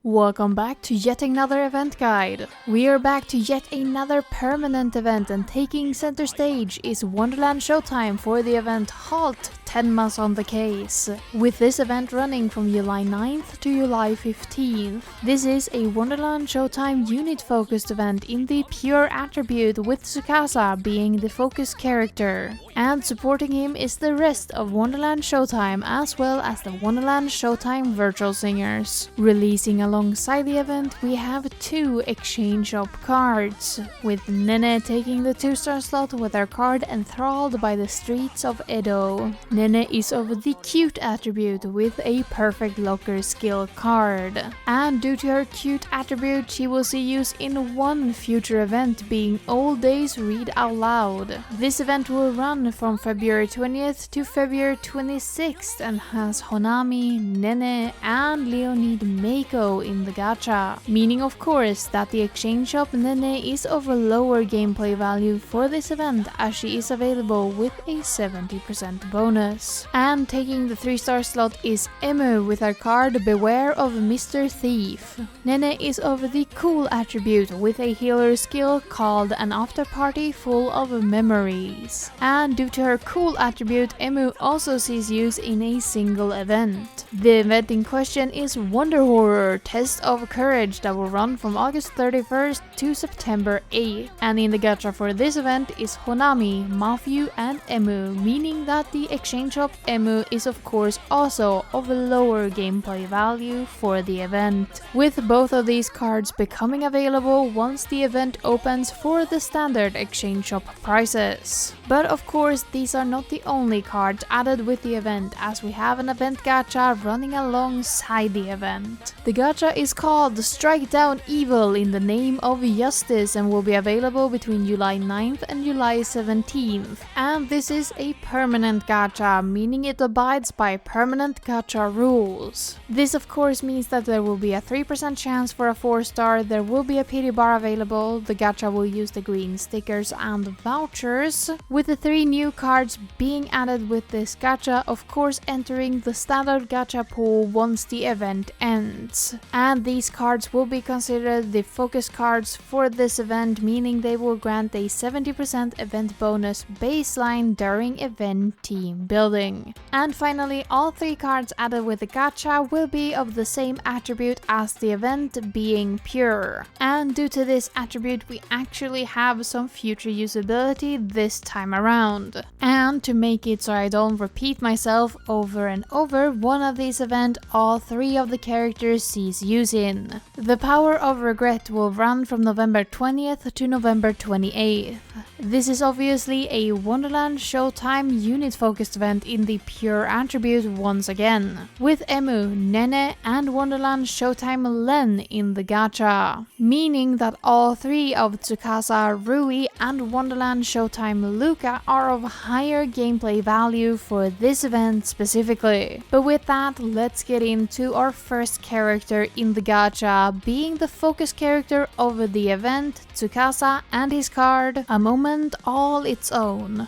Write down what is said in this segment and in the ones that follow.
Welcome back to yet another event guide. We are back to yet another permanent event, and taking center stage is Wonderland Showtime for the event HALT, Tenma's on the case, with this event running from July 9th to July 15th. This is a Wonderland Showtime unit-focused event in the pure attribute, with Tsukasa being the focus character. And supporting him is the rest of Wonderland Showtime, as well as the Wonderland Showtime virtual singers. Releasing alongside the event, we have two exchange shop cards, with Nene taking the 2-star slot with her card Enthralled by the Streets of Edo. Nene is of the cute attribute with a perfect locker skill card, and due to her cute attribute, she will see use in one future event, being Old Days Read Out Loud. This event will run from February 20th to February 26th and has Honami, Nene, and Leonid Meiko in the gacha, meaning of course that the exchange shop Nene is of a lower gameplay value for this event, as she is available with a 70% bonus. And taking the 3-star slot is Emu with her card Beware of Mr. Thief. Nene is of the cool attribute with a healer skill called An After Party Full of Memories. And due to her cool attribute, Emu also sees use in a single event. The event in question is Wonder Horror Test of Courage, that will run from August 31st to September 8th. And in the gacha for this event is Honami, Mafu, and Emu, meaning that the exchange shop Emu is of course also of a lower gameplay value for the event, with both of these cards becoming available once the event opens for the standard exchange shop prices. But of course these are not the only cards added with the event, as we have an event gacha running alongside the event. The gacha is called Strike Down Evil in the Name of Justice and will be available between July 9th and July 17th. And this is a permanent gacha, meaning it abides by permanent gacha rules. This of course means that there will be a 3% chance for a 4-star, there will be a pity bar available, the gacha will use the green stickers and vouchers, with the 3 new cards being added with this gacha, of course entering the standard gacha pool once the event ends. And these cards will be considered the focus cards for this event, meaning they will grant a 70% event bonus baseline during event team building. And finally, all 3 cards added with the gacha will be of the same attribute as the event, being pure. And due to this attribute, we actually have some future usability this time around. And to make it so I don't repeat myself over and over, one of these events all 3 of the characters sees use in. The Power of Regret will run from November 20th to November 28th. This is obviously a Wonderland Showtime unit-focused event in the pure attribute once again, with Emu, Nene, and Wonderland Showtime Len in the gacha, meaning that all 3 of Tsukasa, Rui, and Wonderland Showtime LUKA are of higher gameplay value for this event specifically. But with that, let's get into our first character in the gacha, being the focus character of the event, Tsukasa, and his card A Moment All Its Own.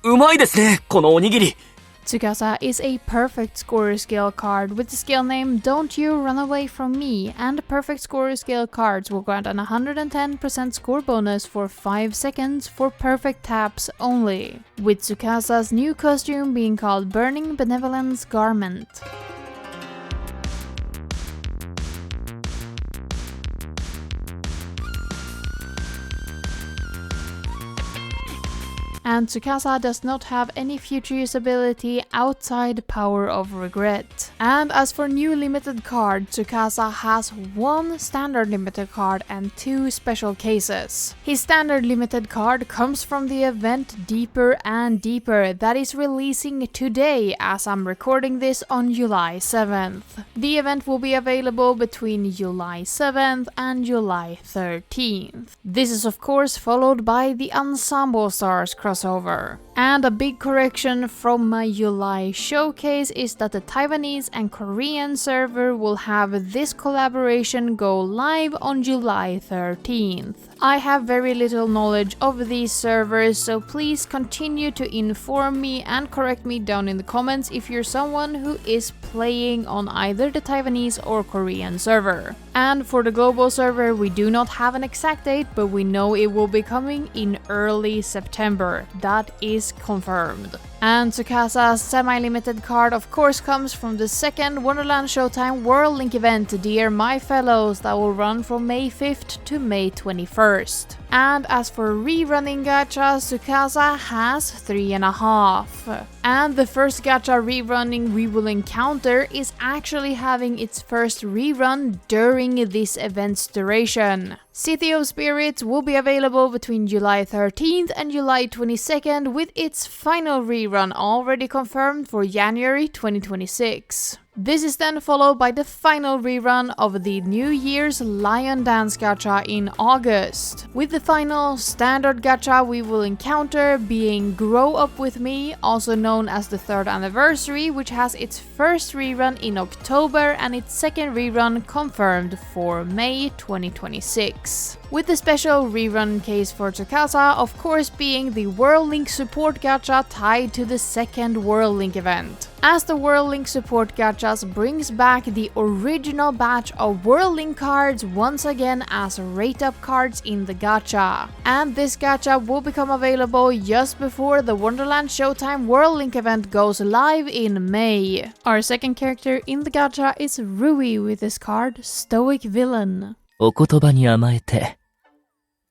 うまいですね、このおにぎり。 Tsukasa is a perfect scorer skill card with the skill name Don't You Run Away From Me, and perfect scorer skill cards will grant an 110% score bonus for 5 seconds for perfect taps only, with Tsukasa's new costume being called Burning Benevolence Garment. And Tsukasa does not have any future usability outside Power of Regret. And as for new limited card, Tsukasa has 1 standard limited card and 2 special cases. His standard limited card comes from the event Deeper and Deeper that is releasing today as I'm recording this on July 7th. The event will be available between July 7th and July 13th. This is of course followed by the Ensemble Stars crossover. And a big correction from my July showcase is that the Taiwanese and Korean server will have this collaboration go live on July 13th. I have very little knowledge of these servers, so please continue to inform me and correct me down in the comments if you're someone who is playing on either the Taiwanese or Korean server. And for the global server, we do not have an exact date, but we know it will be coming in early September. That is confirmed. And Tsukasa's semi-limited card of course comes from the second Wonderland Showtime World Link event, Dear My Fellows, that will run from May 5th to May 21st. And as for rerunning gachas, Tsukasa has 3.5. And the first gacha rerunning we will encounter is actually having its first rerun during this event's duration. City of Spirits will be available between July 13th and July 22nd, with its final rerun already confirmed for January 2026. This is then followed by the final rerun of the New Year's Lion Dance Gacha in August, with the final standard gacha we will encounter being Grow Up With Me, also known as the 3rd anniversary, which has its first rerun in October and its second rerun confirmed for May 2026. With the special rerun case for Tsukasa of course being the World Link Support Gacha tied to the second World Link event, as the World Link Support Gachas brings back the original batch of World Link cards once again as rate-up cards in the gacha. And this gacha will become available just before the Wonderland Showtime World Link event goes live in May. Our second character in the gacha is Rui with this card, Stoic Villain. お言葉に甘えて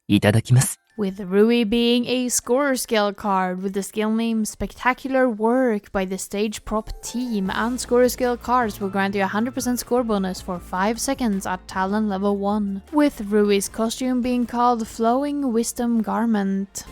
いただきます。 With Rui being a scorer skill card with the skill name Spectacular Work by the Stage Prop team, and scorer skill cards will grant you a 100% score bonus for 5 seconds at talent level 1. With Rui's costume being called Flowing Wisdom Garment.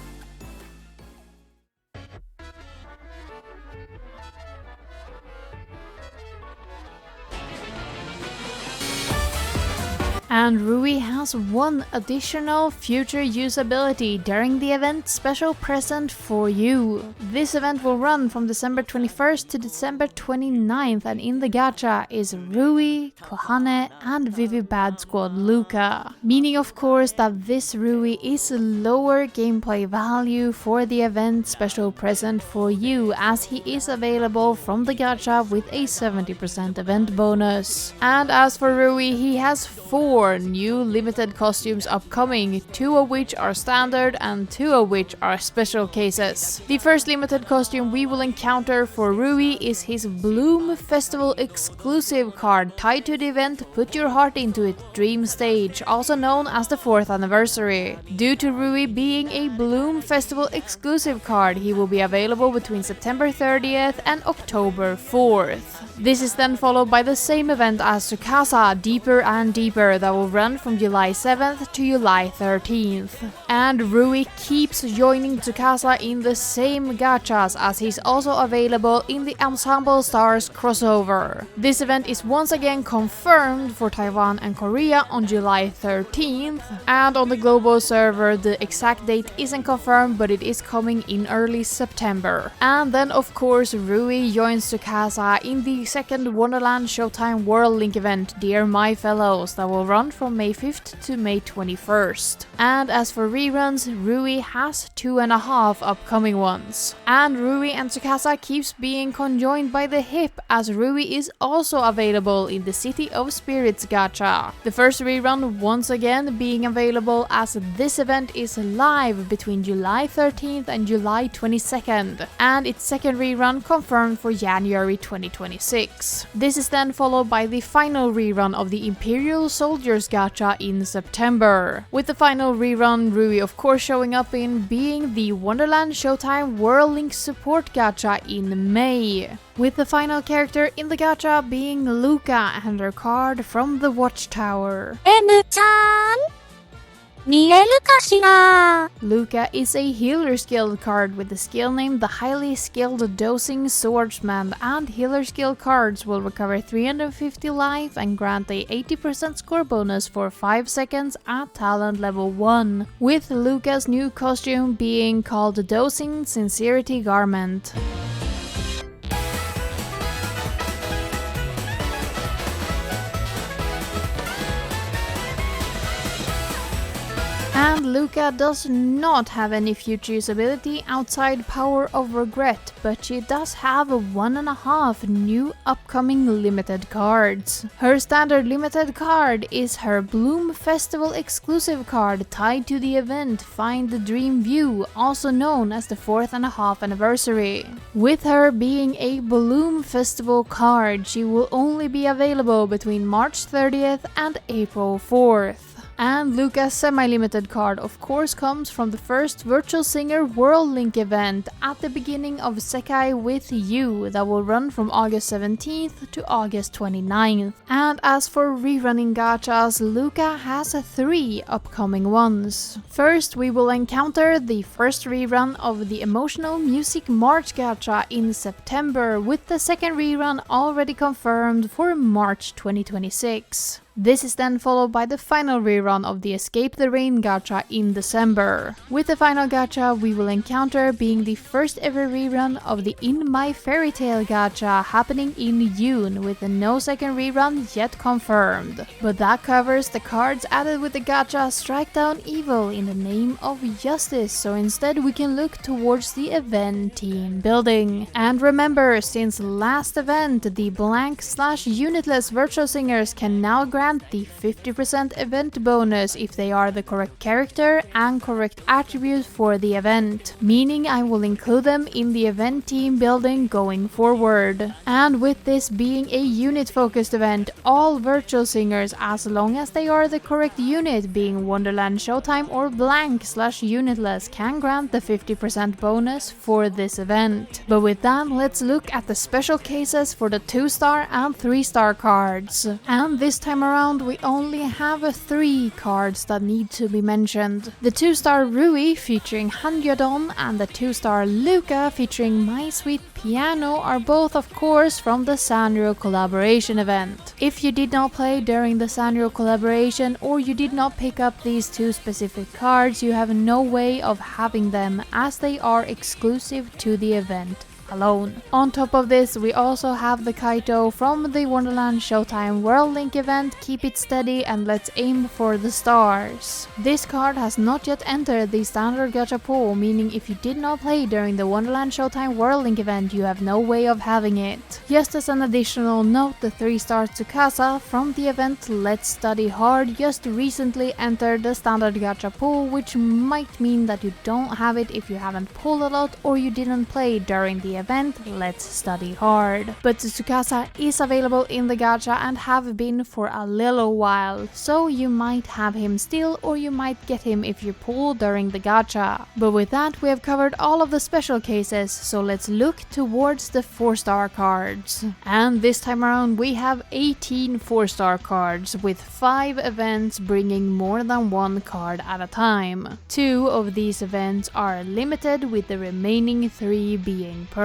And Rui has one additional future usability during the event special present for you. This event will run from December 21st to December 29th, and in the gacha is Rui, Kohane, and Vivi Bad Squad LUKA. Meaning of course that this Rui is lower gameplay value for the event special present for you, as he is available from the gacha with a 70% event bonus. And as for Rui, he has 4 new limited costumes upcoming, 2 of which are standard and 2 of which are special cases. The first limited costume we will encounter for Rui is his Bloom Festival exclusive card tied to the event Put Your Heart Into It Dream Stage, also known as the 4th anniversary. Due to Rui being a Bloom Festival exclusive card, he will be available between September 30th and October 4th. This is then followed by the same event as Tsukasa, Deeper and Deeper, that will run from July 7th to July 13th. And Rui keeps joining Tsukasa in the same gachas, as he's also available in the Ensemble Stars crossover. This event is once again confirmed for Taiwan and Korea on July 13th, and on the global server the exact date isn't confirmed, but it is coming in early September. And then of course Rui joins Tsukasa in the second Wonderland Showtime World Link event, Dear My Fellows, that will run from May 5th to May 21st. And as for reruns, Rui has 2.5 upcoming ones. And Rui and Tsukasa keeps being conjoined by the hip, as Rui is also available in the City of Spirits gacha. The first rerun once again being available, as this event is live between July 13th and July 22nd, and its second rerun confirmed for January 2026. This is then followed by the final rerun of the Imperial Soldiers gacha in September, with the final rerun Rui of course showing up in being the Wonderland Showtime World Link Support gacha in May, with the final character in the gacha being LUKA and her card from the Watchtower. LUKA is a healer skill card with the skill name the Highly Skilled Dosing Swordsman, and healer skill cards will recover 350 life and grant a 80% score bonus for 5 seconds at talent level 1, with LUKA's new costume being called Dosing Sincerity Garment. And LUKA does not have any future usability outside Power of Regret, but she does have 1.5 new upcoming limited cards. Her standard limited card is her Bloom Festival exclusive card tied to the event Find the Dream View, also known as the 4.5th anniversary. With her being a Bloom Festival card, she will only be available between March 30th and April 4th. And LUKA's semi-limited card of course comes from the first Virtual Singer World Link event at the beginning of Sekai with You that will run from August 17th to August 29th. And as for rerunning gachas, LUKA has 3 upcoming ones. First we will encounter the first rerun of the Emotional Music March gacha in September, with the second rerun already confirmed for March 2026. This is then followed by the final rerun of the Escape the Rain gacha in December. With the final gacha we will encounter being the first ever rerun of the In My Fairy Tale gacha happening in June, with no second rerun yet confirmed. But that covers the cards added with the gacha Strike Down Evil in the Name of Justice, so instead we can look towards the event team building. And remember, since last event, the blank/unitless virtual singers can now grant the 50% event bonus if they are the correct character and correct attribute for the event, meaning I will include them in the event team building going forward. And with this being a unit focused event, all virtual singers, as long as they are the correct unit, being Wonderland Showtime or blank/unitless, can grant the 50% bonus for this event. But with that, let's look at the special cases for the 2-star and 3-star cards. And this time around we only have 3 cards that need to be mentioned. The 2-star Rui featuring Hangyodon and the 2-star LUKA featuring My Sweet Piano are both of course from the Sanrio collaboration event. If you did not play during the Sanrio collaboration or you did not pick up these 2 specific cards, you have no way of having them as they are exclusive to the event alone. On top of this, we also have the Kaito from the Wonderland Showtime World Link event Keep It Steady and Let's Aim for the Stars. This card has not yet entered the standard gacha pool, meaning if you did not play during the Wonderland Showtime World Link event, you have no way of having it. Just as an additional note, the 3-star Tsukasa from the event Let's Study Hard just recently entered the standard gacha pool, which might mean that you don't have it if you haven't pulled a lot or you didn't play during the event Let's Study Hard. But Tsukasa is available in the gacha and have been for a little while, so you might have him still or you might get him if you pull during the gacha. But with that we have covered all of the special cases, so let's look towards the 4-star cards. And this time around we have 18 4-star cards with 5 events bringing more than 1 card at a time. 2 of these events are limited, with the remaining 3 being permanent.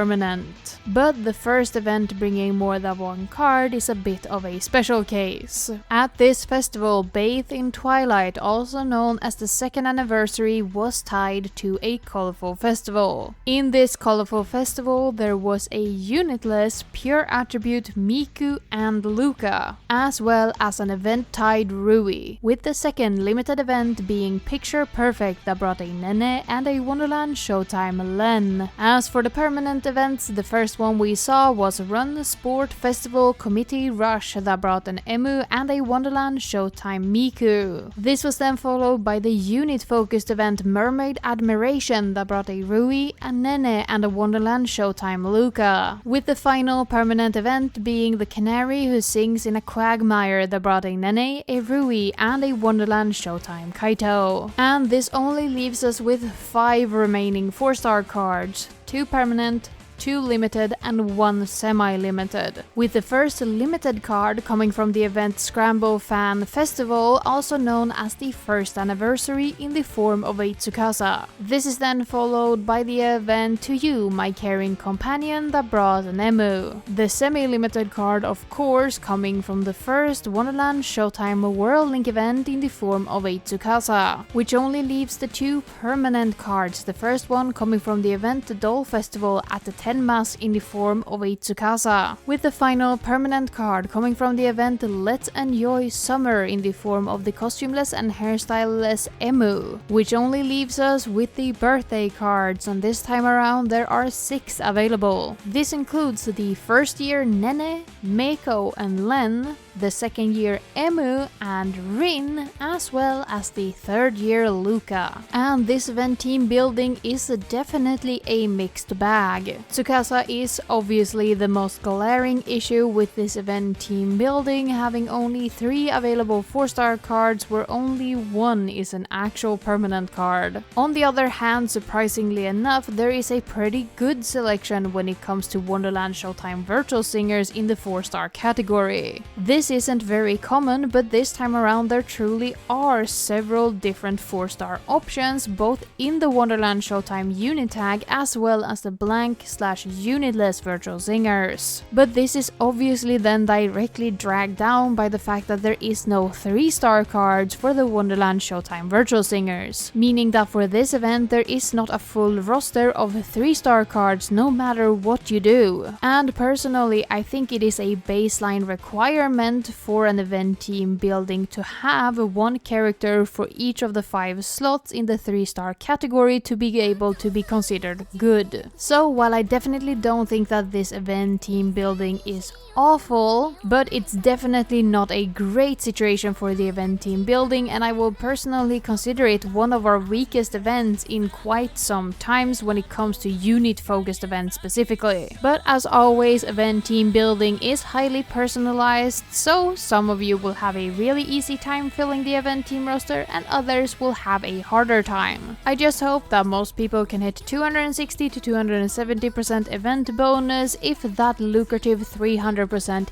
But the first event bringing more than 1 card is a bit of a special case. At this festival, Bathe in Twilight, also known as the 2nd anniversary, was tied to a colorful festival. In this colorful festival there was a unitless pure attribute Miku and LUKA, as well as an event tied Rui, with the second limited event being Picture Perfect that brought a Nene and a Wonderland Showtime Len. As for the permanent events, the first one we saw was Run Sport Festival Committee Rush that brought an Emu and a Wonderland Showtime Miku. This was then followed by the unit focused event Mermaid Admiration that brought a Rui, a Nene and a Wonderland Showtime LUKA, with the final permanent event being the Canary Who Sings in a Quagmire that brought a Nene, a Rui and a Wonderland Showtime Kaito. And this only leaves us with 5 remaining 4-star cards, 2 permanent, 2 limited and 1 semi-limited, with the first limited card coming from the event Scramble Fan Festival, also known as the 1st anniversary, in the form of a Tsukasa. This is then followed by the event To You, My Caring Companion that brought an Emu. The semi-limited card of course coming from the first Wonderland Showtime World Link event in the form of a Tsukasa, which only leaves the 2 permanent cards, the first one coming from the event The Doll Festival at the Tenmas in the form of a Tsukasa, with the final permanent card coming from the event Let's Enjoy Summer in the form of the costumeless and hairstyleless Emu, which only leaves us with the birthday cards, and this time around there are 6 available. This includes the first year Nene, Meiko and Len, the second year Emu and Rin, as well as the third year LUKA. And this event team building is definitely a mixed bag. Tsukasa is obviously the most glaring issue with this event team building, having only 3 available 4-star cards where only 1 is an actual permanent card. On the other hand, surprisingly enough, there is a pretty good selection when it comes to Wonderland Showtime Virtual Singers in the 4-star category. This isn't very common, but this time around there truly are several different 4-star options, both in the Wonderland Showtime unit tag as well as the blank/unitless virtual singers. But this is obviously then directly dragged down by the fact that there is no 3-star cards for the Wonderland Showtime virtual singers, meaning that for this event there is not a full roster of 3-star cards no matter what you do. And personally, I think it is a baseline requirement for an event team building to have 1 character for each of the 5 slots in the 3-star category to be able to be considered good. So while I definitely don't think that this event team building is awful, but it's definitely not a great situation for the event team building, and I will personally consider it one of our weakest events in quite some times when it comes to unit focused events specifically. But as always, event team building is highly personalized, so some of you will have a really easy time filling the event team roster and others will have a harder time. I just hope that most people can hit 260 to 270% event bonus if that lucrative 300%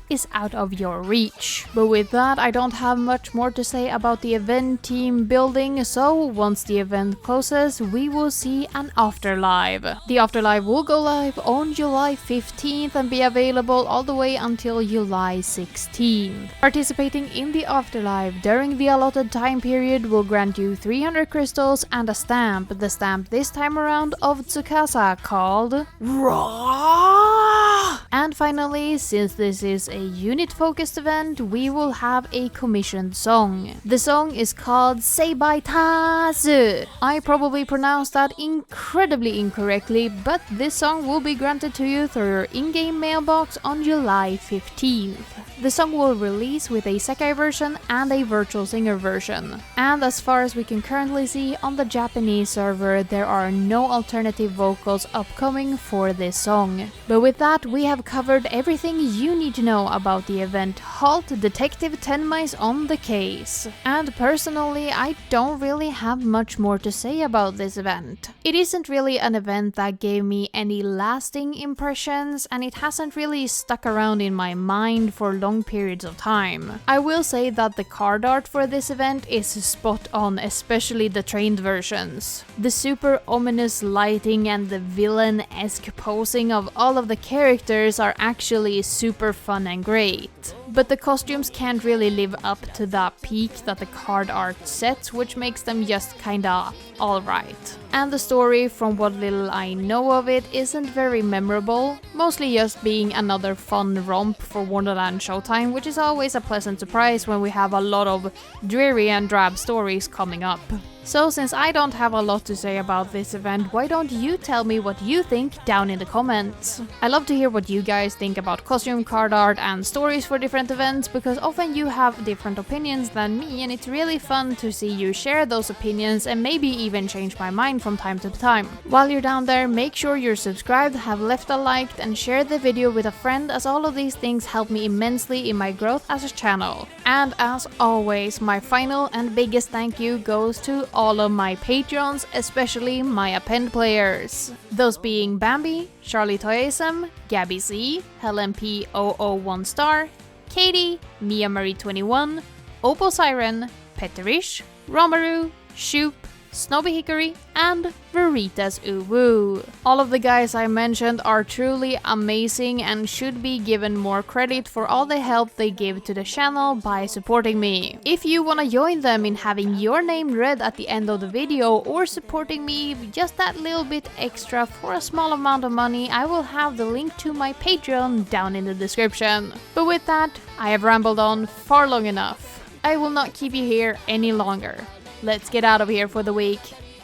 is out of your reach. But with that, I don't have much more to say about the event team building, so once the event closes, we will see an afterlive. The afterlive will go live on July 15th and be available all the way until July 16th. Participating in the afterlive during the allotted time period will grant you 300 crystals and a stamp, the stamp this time around of Tsukasa called Raw! And finally, since this is a unit-focused event, we will have a commissioned song. The song is called Sekai Tazu. I probably pronounced that incredibly incorrectly, but this song will be granted to you through your in-game mailbox on July 15th. The song will release with a Sekai version and a virtual singer version. And as far as we can currently see on the Japanese server, there are no alternative vocals upcoming for this song. But with that, we have covered everything you need to know about the event HALT. Detective Tenma is on the case. And personally, I don't really have much more to say about this event. It isn't really an event that gave me any lasting impressions, and it hasn't really stuck around in my mind for long periods of time. I will say that the card art for this event is spot on, especially the trained versions. The super ominous lighting and the villain-esque posing of all of the characters are actually super fun and great. But the costumes can't really live up to that peak that the card art sets, which makes them just kinda alright. And the story, from what little I know of it, isn't very memorable, mostly just being another fun romp for Wonderland Showtime, which is always a pleasant surprise when we have a lot of dreary and drab stories coming up. So since I don't have a lot to say about this event, why don't you tell me what you think down in the comments? I love to hear what you guys think about costume, card art and stories for different events, because often you have different opinions than me, and it's really fun to see you share those opinions and maybe even change my mind from time to time. While you're down there, make sure you're subscribed, have left a like and share the video with a friend, as all of these things help me immensely in my growth as a channel. And as always, my final and biggest thank you goes to all of my Patreons, especially my append players. Those being Bambi, Charlie Toyasm, Gabby Z, Helen P 001 star, Katie, Mia Marie 21, Opal Siren, Petterish, Romaru, Shoop, Snobby Hickory, and Veritas Uwu. All of the guys I mentioned are truly amazing and should be given more credit for all the help they give to the channel by supporting me. If you wanna join them in having your name read at the end of the video or supporting me just that little bit extra for a small amount of money, I will have the link to my Patreon down in the description. But with that, I have rambled on far long enough. I will not keep you here any longer. Let's get out of here for the week.